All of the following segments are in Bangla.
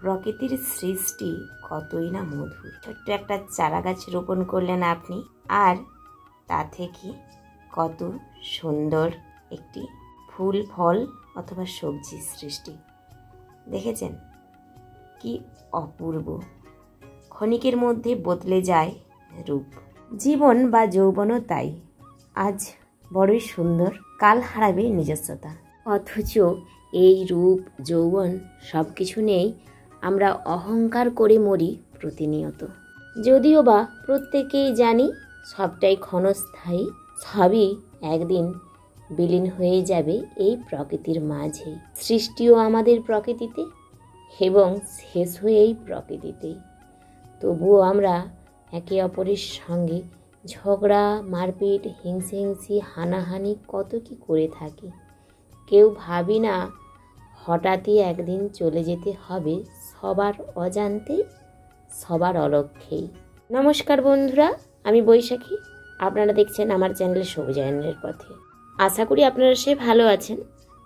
প্রকৃতির সৃষ্টি কতই না মধুর। ছোট্ট একটা চারা গাছ রোপণ করলেন আপনি, আর তা থেকে কত সুন্দর একটি ফুল, ফল অথবা সবজি সৃষ্টি। দেখেছেন কি অপূর্ব! ক্ষণিকের মধ্যে বদলে যায় রূপ। জীবন বা যৌবনও তাই, আজ বড়ই সুন্দর, কাল হারাবে নিজস্বতা। অথচ এই রূপ যৌবন সব কিছু নেই, আমরা অহংকার করে মরি প্রতিনিয়ত। যদিও বা প্রত্যেকেই জানি সবটাই ক্ষণস্থায়ী, সবই একদিন বিলীন হয়ে যাবে এই প্রকৃতির মাঝে। সৃষ্টিও আমাদের প্রকৃতিতে এবং শেষ হয়েই প্রকৃতিতেই। তবুও আমরা একে অপরের সঙ্গে ঝগড়া, মারপিট, হিংসি, হানাহানি কত কি করে থাকি। কেউ ভাবি না হঠাৎই একদিন চলে যেতে হবে, সবার অজান্তেই, সবার অলক্ষ্যেই। নমস্কার বন্ধুরা, আমি বৈশাখী। আপনারা দেখছেন আমার চ্যানেল সবুজায়নের পথে। আশা করি আপনারা সে ভালো আছেন।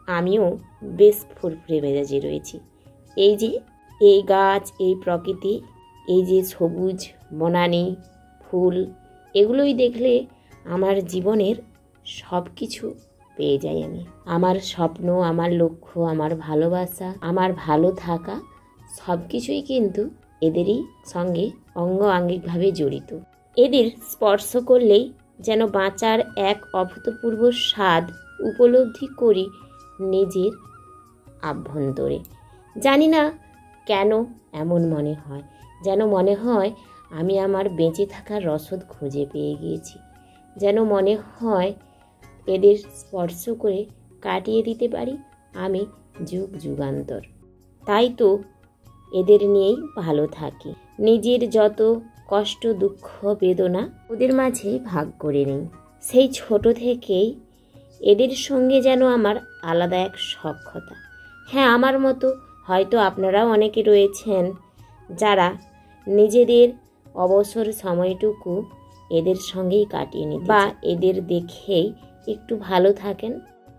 আমিও বেশ ফুরফুরে মেজাজে রয়েছি। এই যে এই গাছ, এই প্রকৃতি, এই যে সবুজ বনানী, ফুল, এগুলোই দেখলে আমার জীবনের সব কিছু পেয়ে যাই আমি। আমার স্বপ্ন, আমার লক্ষ্য, আমার ভালোবাসা, আমার ভালো থাকা সব কিছুই কিন্তু এদেরই সঙ্গে অঙ্গ আঙ্গিকভাবে জড়িত। এদের স্পর্শ করলেই যেন বাঁচার এক অভূতপূর্ব স্বাদ উপলব্ধি করি নিজের আভ্যন্তরে। জানি না কেন এমন মনে হয়, যেন মনে হয় আমি আমার বেঁচে থাকার রসদ খুঁজে পেয়ে গিয়েছি। যেন মনে হয় এদের স্পর্শ করে কাটিয়ে দিতে পারি আমি যুগ যুগান্তর। তাই তো এদের নিয়েই ভালো থাকি। নিজের যত কষ্ট, দুঃখ, বেদনা ওদের মাঝেই ভাগ করে নিই। সেই ছোট থেকেই এদের সঙ্গে যেন আমার আলাদা এক সখ্যতা। হ্যাঁ, আমার মতো হয়তো আপনারাও অনেকে রয়েছেন যারা নিজেদের অবসর সময়টুকু এদের সঙ্গেই কাটিয়ে নিন বা এদের দেখেই একটু ভালো থাকেন।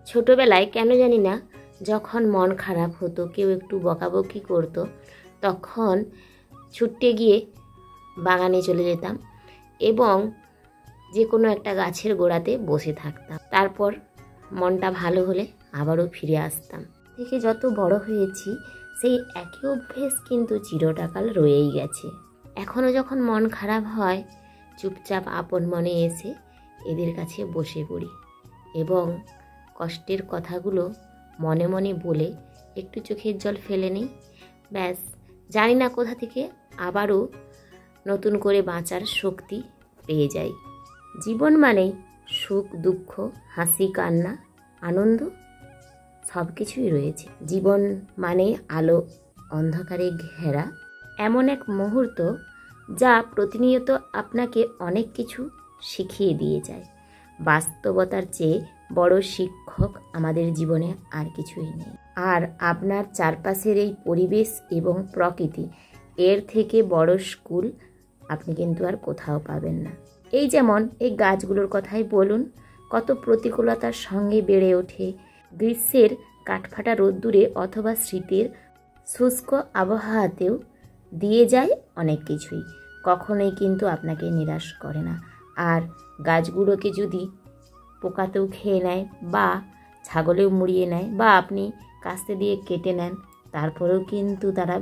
ছোটবেলায় কেন জানি না, যখন মন খারাপ হতো, কেউ একটু বকাবকি করতো, তখন ছুটে গিয়ে বাগানে চলে যেতাম এবং যে কোনো একটা গাছের গোড়াতে বসে থাকতাম। তারপর মনটা ভালো হলে আবারও ফিরে আসতাম। থেকে যত বড় হয়েছি সেই একই অভ্যেস কিন্তু চিরটাকাল রয়েই গেছে। এখনও যখন মন খারাপ হয়, চুপচাপ আপন মনে এসে এদের কাছে বসে পড়ি এবং কষ্টের কথাগুলো মনে মনে বলে একটু চোখের জল ফেলে নিই। ব্যাস, জানি না কোথা থেকে আবারও নতুন করে বাঁচার শক্তি পেয়ে যাই। জীবন মানেই সুখ, দুঃখ, হাসি, কান্না, আনন্দ সব কিছুই রয়েছে। জীবন মানে আলো অন্ধকারে ঘেরা এমন এক মুহূর্ত যা প্রতিনিয়ত আপনাকে অনেক কিছু শিখিয়ে দিয়ে যায়। বাস্তবতার চেয়ে বড় শিক্ষক আমাদের জীবনে আর কিছুই নেই। আর আপনার চারপাশের এই পরিবেশ এবং প্রকৃতি, এর থেকে বড় স্কুল আপনি কিন্তু আর কোথাও পাবেন না। এই যেমন এই গাছগুলোর কথাই বলুন, কত প্রতিকূলতার সঙ্গে বেড়ে ওঠে। গ্রীষ্মের কাঠফাটা রোদ্দুরে অথবা শীতের শুষ্ক আবহাওয়াতেও দিয়ে যায় অনেক কিছুই। কখনোই কিন্তু আপনাকে নিরাশ করে না। আর গাছগুলোকে যদি পোকাতেও খেয়ে নেয় বা ছাগলেও মুড়িয়ে নেয় বা আপনি কাস্তে দিয়ে কেটে নেন, তারপরেও কিন্তু তারা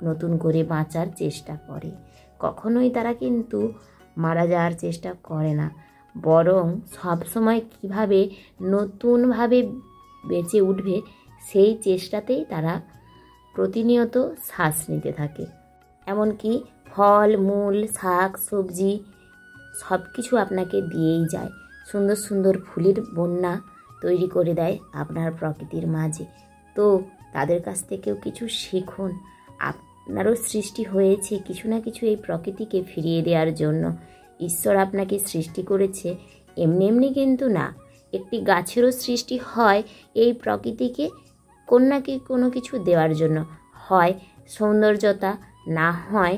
নতুন করে বাঁচার চেষ্টা করে। কখনোই তারা কিন্তু মারা যাওয়ার চেষ্টা করে না, বরং সবসময় কিভাবে নতুনভাবে বেঁচে উঠবে সেই চেষ্টাতেই তারা প্রতিনিয়ত শ্বাস নিতে থাকে। এমনকি ফল, মূল, শাক, সবজি সব কিছু আপনাকে দিয়েই যায়। সুন্দর সুন্দর ফুলের বন্যা তৈরি করে দেয় আপনার প্রকৃতির মাঝে। তো তাদের কাছ থেকেও কিছু শিখুন। আপনারও সৃষ্টি হয়েছে কিছু না কিছু এই প্রকৃতিকে ফিরিয়ে দেওয়ার জন্য। ঈশ্বর আপনাকে সৃষ্টি করেছে এমনি এমনি কিন্তু না। একটি গাছেরও সৃষ্টি হয় এই প্রকৃতিকে কোনো কিছু দেওয়ার জন্য, হয় সৌন্দর্যতা, না হয়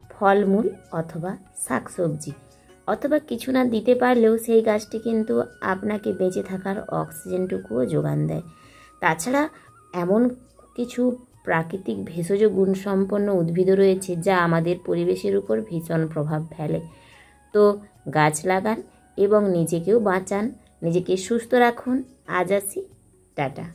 ফলমূল অথবা শাকসবজি, অথবা কিছু না দিতে পারলেও সেই গাছটি কিন্তু আপনাকে বেঁচে থাকার অক্সিজেনটুকুও যোগান দেয়। তাছাড়া এমন কিছু প্রাকৃতিক ভেষজ গুণসম্পন্ন উদ্ভিদও রয়েছে যা আমাদের পরিবেশের উপর ভীষণ প্রভাব ফেলে। তো গাছ লাগান এবং নিজেকেও বাঁচান, নিজেকে সুস্থ রাখুন। আজ আসি, টাটা।